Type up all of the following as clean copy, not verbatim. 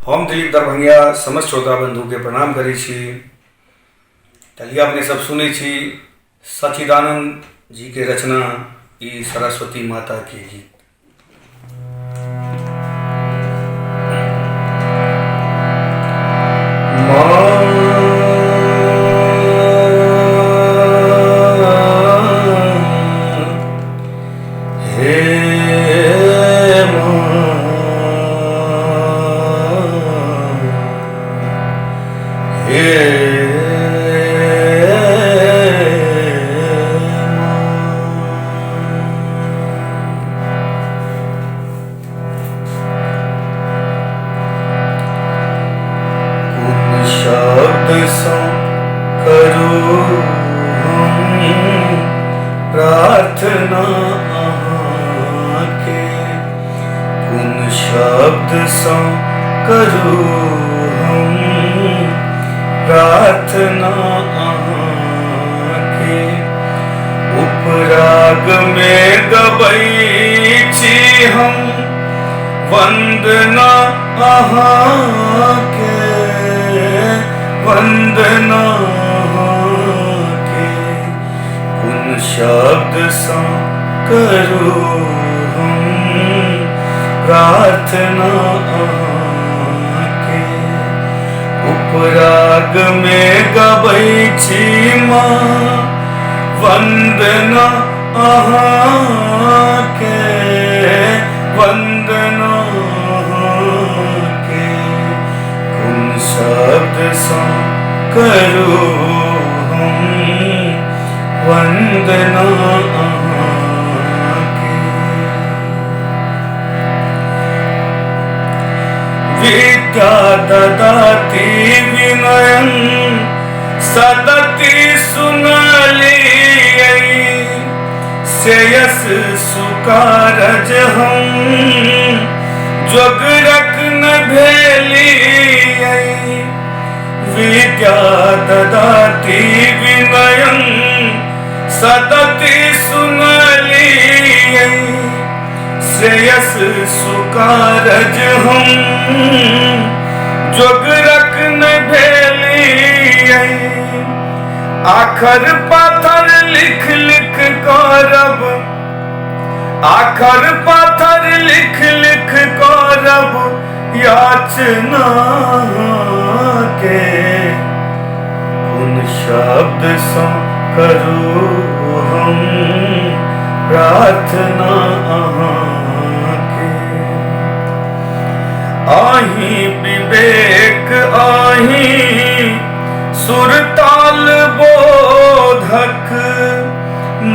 हम दिलीप दरभंगिया समस्त श्रोता बंधु के प्रणाम करै छी। तलिया अपने सब सुनै छी सच्चिदानंद जी के रचना ई सरस्वती माता के गीत। प्रार्थना आके कुन शब्द सँ करू हम प्रार्थना आके उपराग में गबै छी हम वंदना अहाँके वंदना शब्द सँ करू हम प्रार्थना अहाँके उपराग में गबै छी माँ वंदना अहाँके वंदना अहाँके कुन शब्द सँ करू हम वंदना अहाँके। विद्या ददाति विनयं सदति सुनलियै श्रेयस सुकारज हम जोगरक न भेलियै। विद्या ददाति विनयं सदति सुनलियै श्रेयस सुकारज हम जोगरक न भेलियै। आखर पाथर लिख लिख करब आखर पाथर लिख लिख करब याचना के कुन शब्द सँ करू हम प्रार्थना अहाँके। आहि विवेक आहि सुरताल बोधक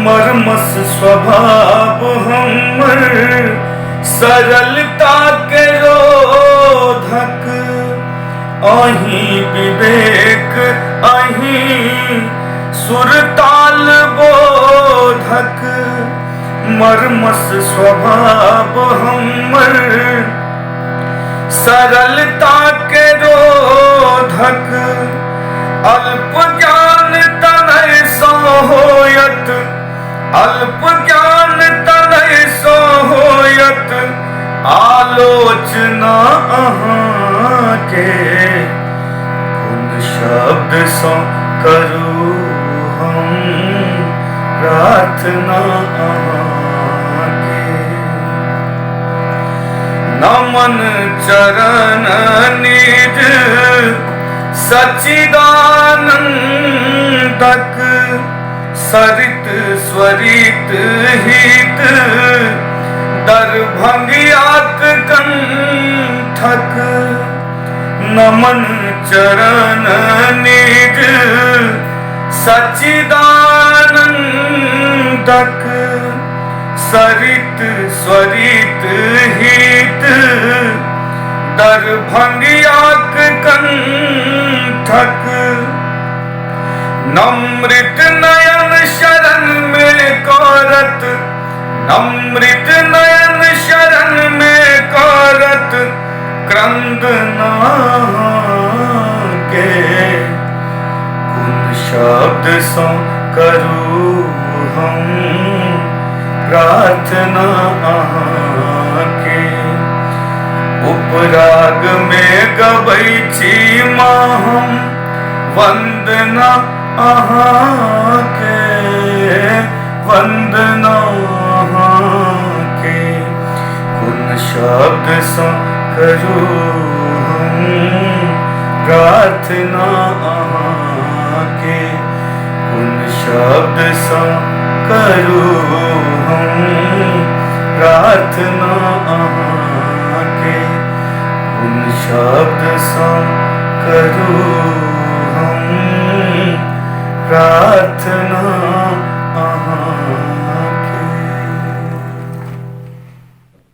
मर्मस स्वभाव हमर सरलता के रोधक। आहि विवेक आहि सुरताल बोधक मर्मस स्वभाव हमर सरलता के रोधक। अल्प ज्ञान तनय सँ होयत अल्प ज्ञान तनय सँ होयत आलोचना अहाँके कुन शब्द सँ करू हम प्रार्थना अहाँके। नमन चरण निज सच्चिदानंदक सरित स्वरित हित दरभंगियाक कंठक। नमन चरण निज सच्चिदानंदक सरित स्वरित हित दरभंगियाक कंठक। नमृत नयन शरण में करत नमृत नयन शरण में करत क्रंदना के कुन शब्द सँ करू हम प्रार्थना अहाँके। राग में गबै छी माँ हम वंदना अहाँके, वंदना अहाँके। कोन शब्द सँ करू हम प्रार्थना अहाँके, कोन शब्द सँ करू हम प्रार्थना अहाँके, कोन शब्द सँ करू हम प्रार्थना